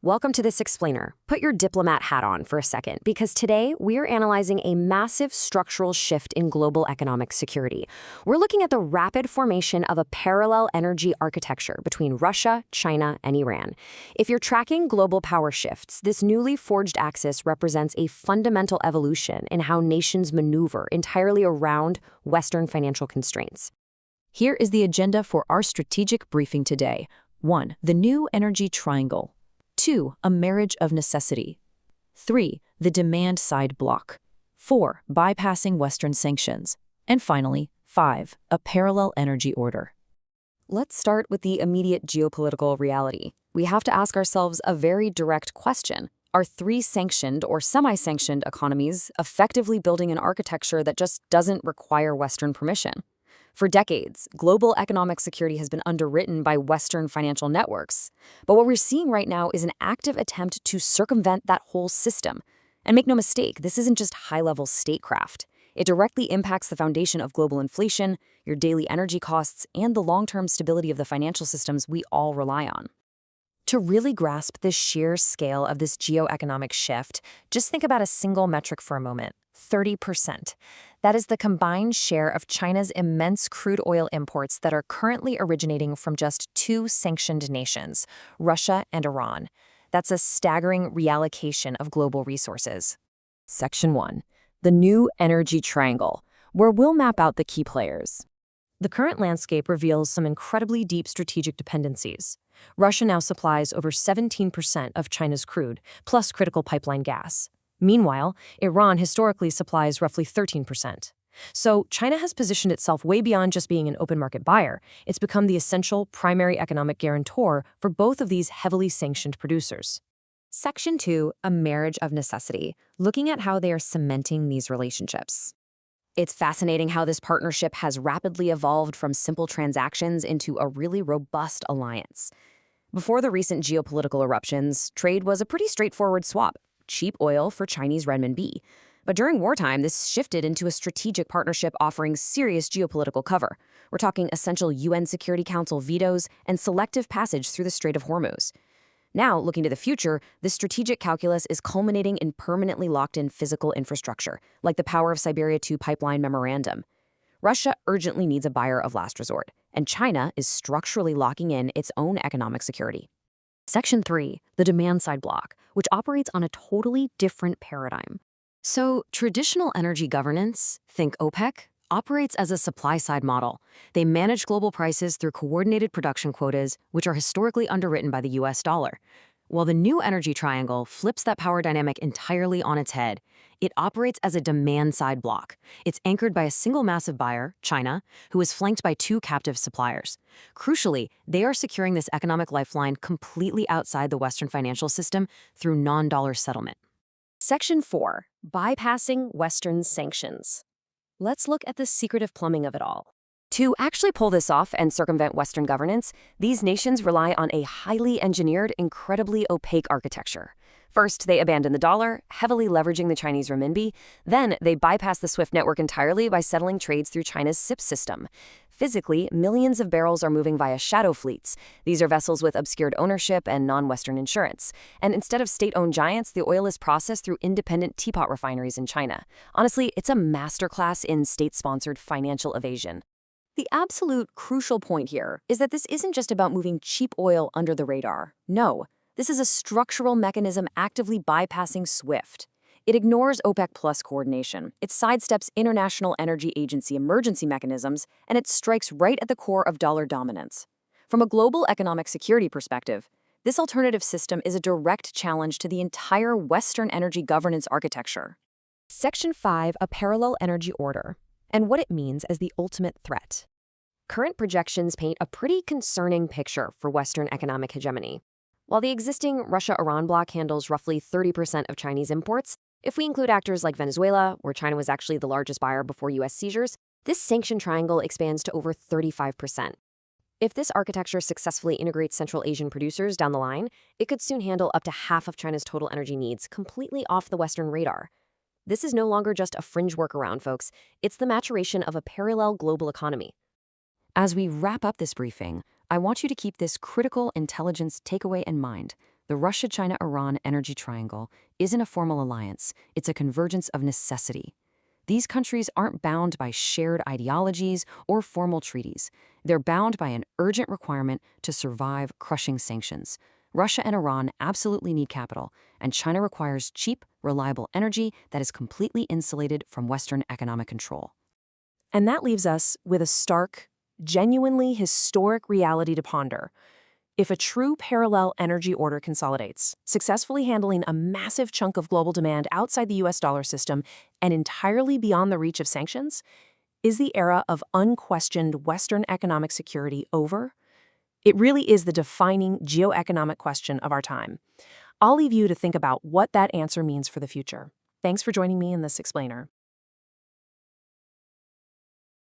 Welcome to this explainer. Put your diplomat hat on for a second, because today we're analyzing a massive structural shift in global economic security. We're looking at the rapid formation of a parallel energy architecture between Russia, China, and Iran. If you're tracking global power shifts, this newly forged axis represents a fundamental evolution in how nations maneuver entirely around Western financial constraints. Here is the agenda for our strategic briefing today. 1. The new energy triangle. 2. A marriage of necessity. 3. The demand-side bloc. 4. Bypassing Western sanctions. And finally, 5. A parallel energy order. Let's start with the immediate geopolitical reality. We have to ask ourselves a very direct question. Are three sanctioned or semi-sanctioned economies effectively building an architecture that just doesn't require Western permission? For decades, global economic security has been underwritten by Western financial networks. But what we're seeing right now is an active attempt to circumvent that whole system. And make no mistake, this isn't just high-level statecraft. It directly impacts the foundation of global inflation, your daily energy costs, and the long-term stability of the financial systems we all rely on. To really grasp the sheer scale of this geoeconomic shift, just think about a single metric for a moment: 30%. That is the combined share of China's immense crude oil imports that are currently originating from just two sanctioned nations, Russia and Iran. That's a staggering reallocation of global resources. Section 1. The new energy triangle, where we'll map out the key players. The current landscape reveals some incredibly deep strategic dependencies. Russia now supplies over 17% of China's crude, plus critical pipeline gas. Meanwhile, Iran historically supplies roughly 13%. So China has positioned itself way beyond just being an open market buyer. It's become the essential primary economic guarantor for both of these heavily sanctioned producers. Section 2, a marriage of necessity, looking at how they are cementing these relationships. It's fascinating how this partnership has rapidly evolved from simple transactions into a really robust alliance. Before the recent geopolitical eruptions, trade was a pretty straightforward swap: cheap oil for Chinese renminbi. But during wartime, this shifted into a strategic partnership offering serious geopolitical cover. We're talking essential UN Security Council vetoes and selective passage through the Strait of Hormuz. Now, looking to the future, this strategic calculus is culminating in permanently locked-in physical infrastructure, like the Power of Siberia 2 pipeline memorandum. Russia urgently needs a buyer of last resort, and China is structurally locking in its own economic security. Section 3, the demand-side bloc, which operates on a totally different paradigm. So, traditional energy governance, think OPEC, operates as a supply-side model. They manage global prices through coordinated production quotas, which are historically underwritten by the US dollar. While the new energy triangle flips that power dynamic entirely on its head, it operates as a demand-side bloc. It's anchored by a single massive buyer, China, who is flanked by two captive suppliers. Crucially, they are securing this economic lifeline completely outside the Western financial system through non-dollar settlement. Section 4. Bypassing Western sanctions. Let's look at the secretive plumbing of it all. To actually pull this off and circumvent Western governance, these nations rely on a highly engineered, incredibly opaque architecture. First, they abandon the dollar, heavily leveraging the Chinese renminbi. Then, they bypass the SWIFT network entirely by settling trades through China's CIPS system. Physically, millions of barrels are moving via shadow fleets. These are vessels with obscured ownership and non-Western insurance. And instead of state-owned giants, the oil is processed through independent teapot refineries in China. Honestly, it's a masterclass in state-sponsored financial evasion. The absolute crucial point here is that this isn't just about moving cheap oil under the radar. No, this is a structural mechanism actively bypassing SWIFT. It ignores OPEC Plus coordination, it sidesteps International Energy Agency emergency mechanisms, and it strikes right at the core of dollar dominance. From a global economic security perspective, this alternative system is a direct challenge to the entire Western energy governance architecture. Section 5, a parallel energy order, and what it means as the ultimate threat. Current projections paint a pretty concerning picture for Western economic hegemony. While the existing Russia-Iran bloc handles roughly 30% of Chinese imports, if we include actors like Venezuela, where China was actually the largest buyer before US seizures, this sanction triangle expands to over 35%. If this architecture successfully integrates Central Asian producers down the line, it could soon handle up to half of China's total energy needs, completely off the Western radar. This is no longer just a fringe workaround, folks. It's the maturation of a parallel global economy. As we wrap up this briefing, I want you to keep this critical intelligence takeaway in mind. The Russia-China-Iran energy triangle isn't a formal alliance, it's a convergence of necessity. These countries aren't bound by shared ideologies or formal treaties. They're bound by an urgent requirement to survive crushing sanctions. Russia and Iran absolutely need capital, and China requires cheap, reliable energy that is completely insulated from Western economic control. And that leaves us with a stark, genuinely historic reality to ponder. If a true parallel energy order consolidates, successfully handling a massive chunk of global demand outside the US dollar system and entirely beyond the reach of sanctions, is the era of unquestioned Western economic security over? It really is the defining geoeconomic question of our time. I'll leave you to think about what that answer means for the future. Thanks for joining me in this explainer.